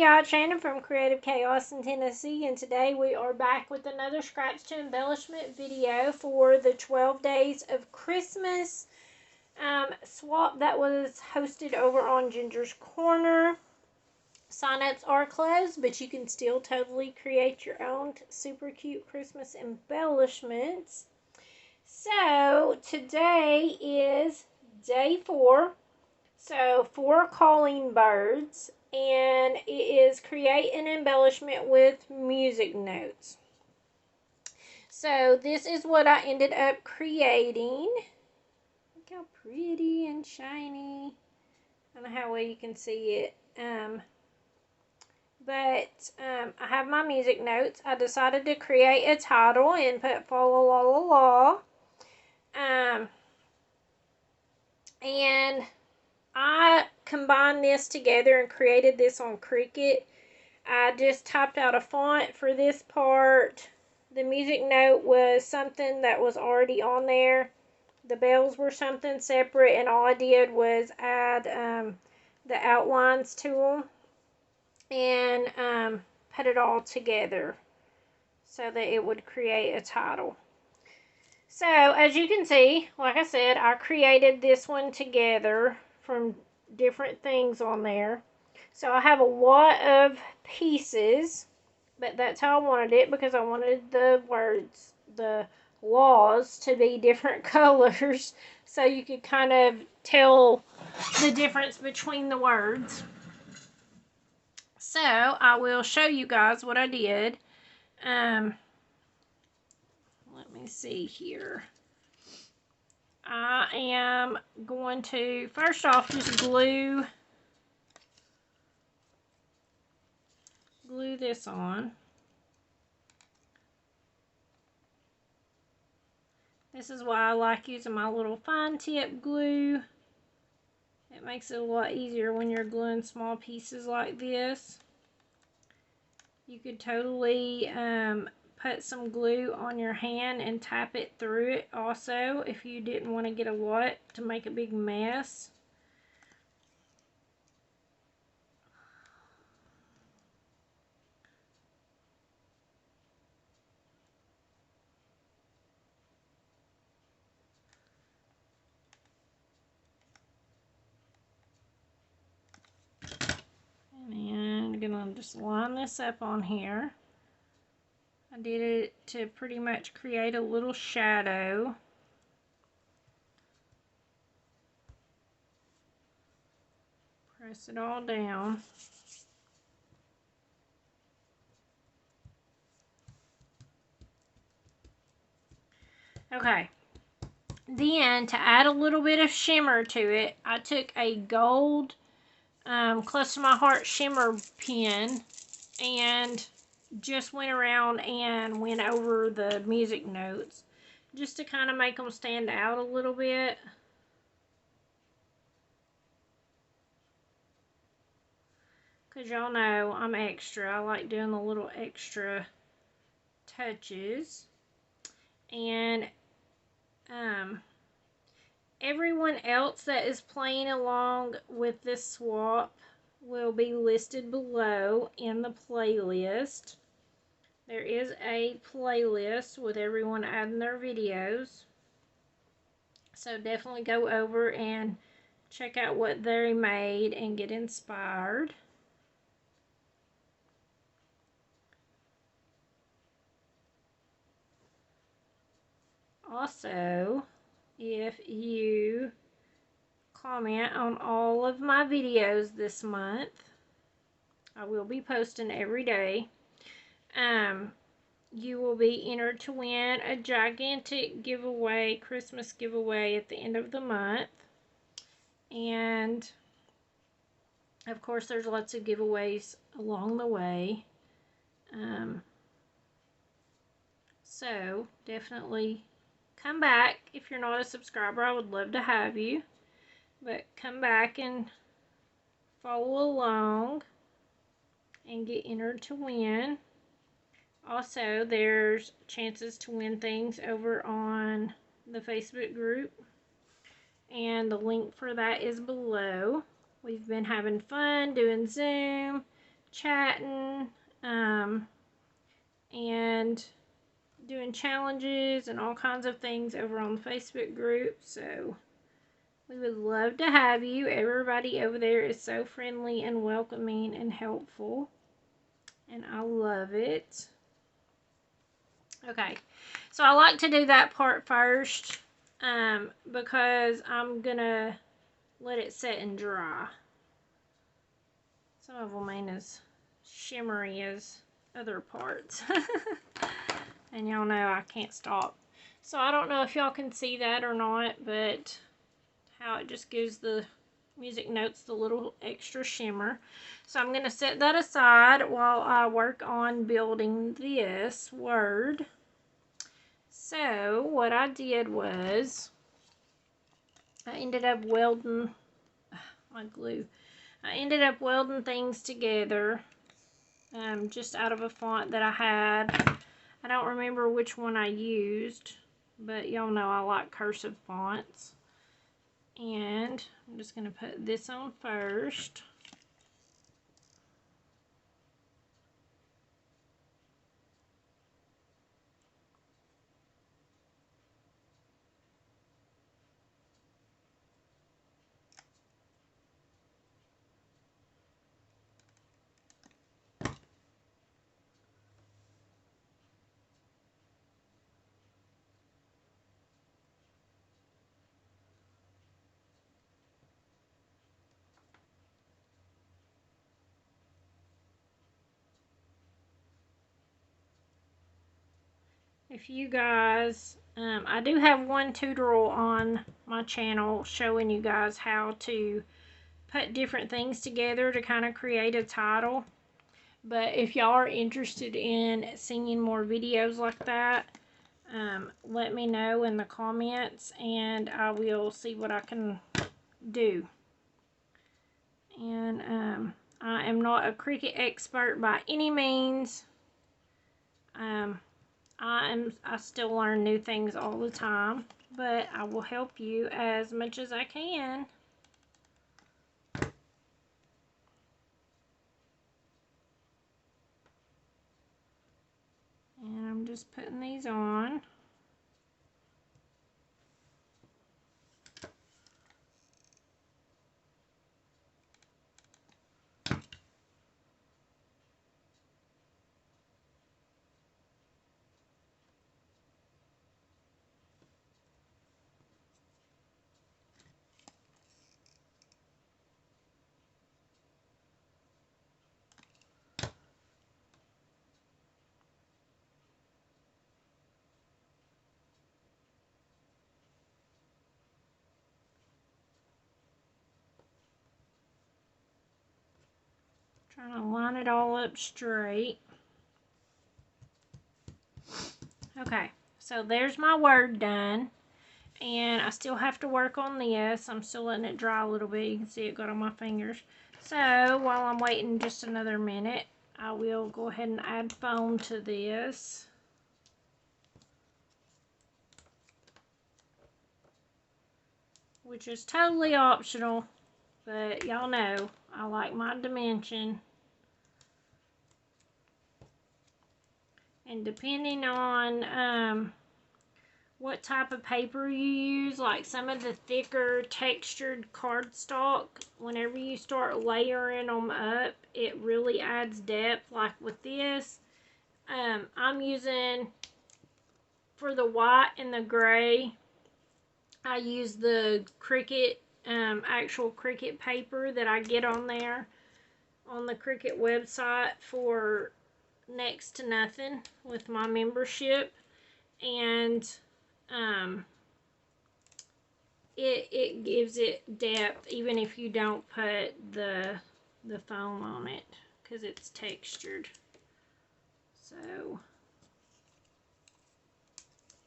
y'all, Shannon from Creative Chaos in Tennessee, and today we are back with another scratch to embellishment video for the 12 Days of Christmas swap that was hosted over on Ginger's Corner. Sign-ups are closed, but you can still totally create your own super cute Christmas embellishments. So today is day 4. So 4 calling birds, and it is create an embellishment with music notes. So this is what I ended up creating. Look how pretty and shiny. I don't know how well you can see it. I have my music notes. I decided to create a title and put fa la la la la. And I combined this together and created this on Cricut. I just typed out a font for this part. The music note was something that was already on there. The bells were something separate, and all I did was add the outlines to them and put it all together so that it would create a title. So as you can see, like I said, I created this one together from different things on there. So I have a lot of pieces, but that's how I wanted it because I wanted the words, the laws, to be different colors so you could kind of tell the difference between the words. So I will show you guys what I did. Let me see here. I am going to, first off, just glue this on. This is why I like using my little fine tip glue. It makes it a lot easier when you're gluing small pieces like this. You could totally put some glue on your hand and tap it through it also if you didn't want to get a lot to make a big mess. And I'm gonna just line this up on here. I did it to pretty much create a little shadow. Press it all down. Okay. Then, to add a little bit of shimmer to it, I took a gold Close to My Heart shimmer pen and just went around and went over the music notes just to kind of make them stand out a little bit. Because y'all know I'm extra. I like doing the little extra touches. And everyone else that is playing along with this swap will be listed below in the playlist. There is a playlist with everyone adding their videos. So definitely go over and check out what they made and get inspired. Also, if you comment on all of my videos this month, I will be posting every day, you will be entered to win a gigantic giveaway, Christmas giveaway at the end of the month. And of course there's lots of giveaways along the way. So definitely come back. If you're not a subscriber, I would love to have you. But come back and follow along and get entered to win. Also, there's chances to win things over on the Facebook group, and the link for that is below. We've been having fun doing Zoom, chatting, and doing challenges and all kinds of things over on the Facebook group. So we would love to have you. Everybody over there is so friendly and welcoming and helpful, and I love it. Okay, so I like to do that part first because I'm gonna let it set and dry. Some of them ain't as shimmery as other parts. And y'all know I can't stop. So I don't know if y'all can see that or not, but how it just gives the music notes the little extra shimmer. So I'm going to set that aside while I work on building this word. So what I did was I ended up welding my glue. I ended up welding things together just out of a font that I had. I don't remember which one I used, but y'all know I like cursive fonts. And I'm just going to put this on first. If you guys, I do have one tutorial on my channel showing you guys how to put different things together to kind of create a title. But if y'all are interested in seeing more videos like that, let me know in the comments and I will see what I can do. And I am not a Cricut expert by any means. I still learn new things all the time, but I will help you as much as I can. And I'm just putting these on. Trying to line it all up straight. Okay, so there's my word done. And I still have to work on this. I'm still letting it dry a little bit. You can see it got on my fingers. So while I'm waiting just another minute, I will go ahead and add foam to this. Which is totally optional, but y'all know I like my dimension. And depending on what type of paper you use, like some of the thicker textured cardstock, whenever you start layering them up, it really adds depth. Like with this, I'm using, for the white and the gray, I use the Cricut, actual Cricut paper that I get on there, on the Cricut website for next to nothing with my membership. And it gives it depth even if you don't put the foam on it, because it's textured. So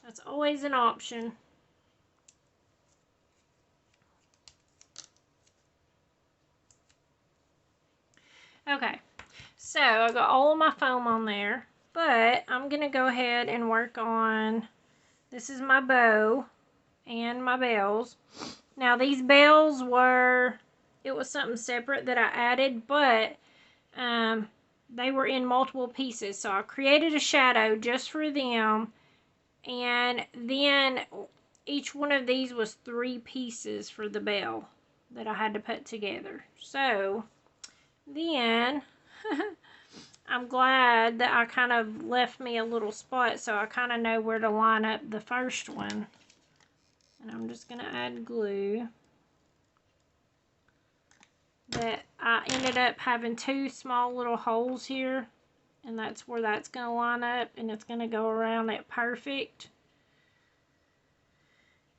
that's always an option. Okay, so I got all of my foam on there, but I'm gonna go ahead and work on, this is my bow and my bells. Now these bells were, it was something separate that I added, but they were in multiple pieces. So I created a shadow just for them. And then each one of these was 3 pieces for the bell that I had to put together. So then I'm glad that I kind of left me a little spot so I kind of know where to line up the first one. And I'm just going to add glue. But I ended up having 2 small little holes here. And that's where that's going to line up. And it's going to go around it perfect.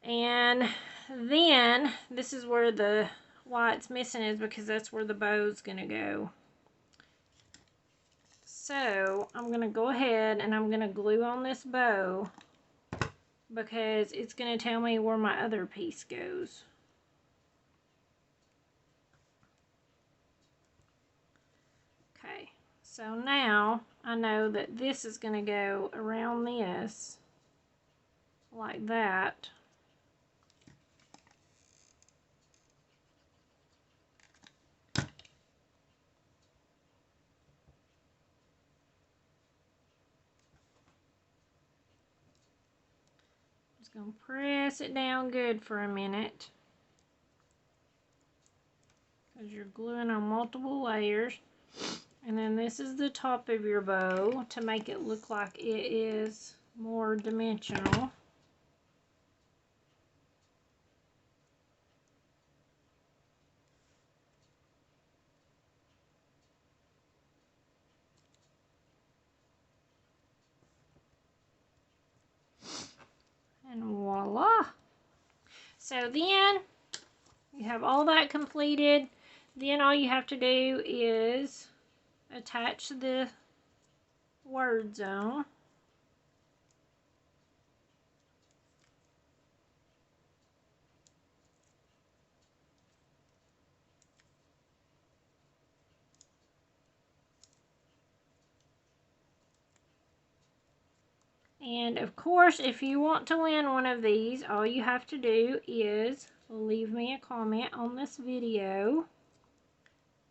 And then this is where why it's missing is because that's where the bow's going to go. So I'm going to go ahead and I'm going to glue on this bow because it's going to tell me where my other piece goes. Okay, so now I know that this is going to go around this like that. Just going to press it down good for a minute because you're gluing on multiple layers. And then this is the top of your bow to make it look like it is more dimensional. And voila! So then you have all that completed. Then all you have to do is attach the word zone. And of course, if you want to win one of these, all you have to do is leave me a comment on this video.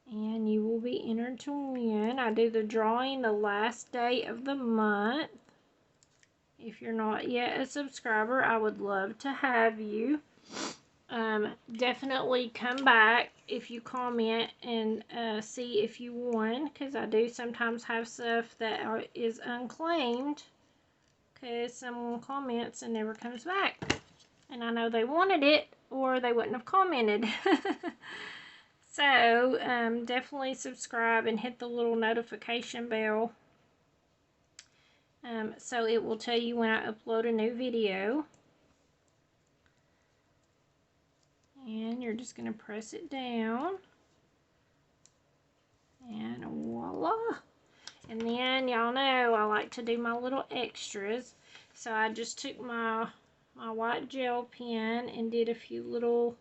And you will be entered to win. I do the drawing the last day of the month. If you're not yet a subscriber, I would love to have you. Definitely come back if you comment and see if you won. Because I do sometimes have stuff that is unclaimed. Because someone comments and never comes back. And I know they wanted it or they wouldn't have commented. So, definitely subscribe and hit the little notification bell so it will tell you when I upload a new video. And you're just going to press it down. And voila! And then, y'all know, I like to do my little extras. So, I just took my white gel pen and did a few little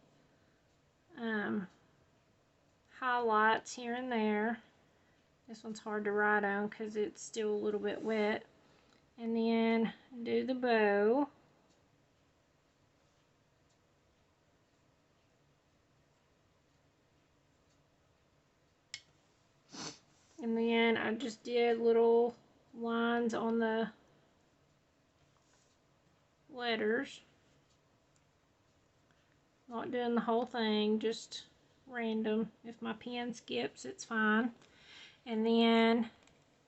highlights here and there. This one's hard to write on because it's still a little bit wet. And then do the bow. And then I just did little lines on the letters. Not doing the whole thing, just random. If my pen skips, it's fine. And then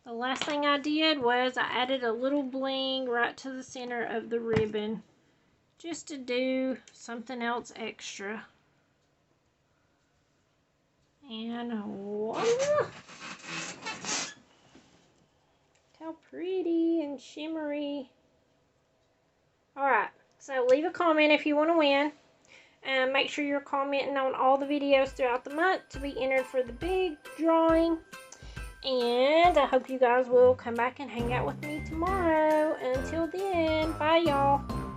the last thing I did was I added a little bling right to the center of the ribbon just to do something else extra. And voila! How pretty and shimmery. Alright, so leave a comment if you want to win. Make sure you're commenting on all the videos throughout the month to be entered for the big drawing. And I hope you guys will come back and hang out with me tomorrow. Until then, bye y'all.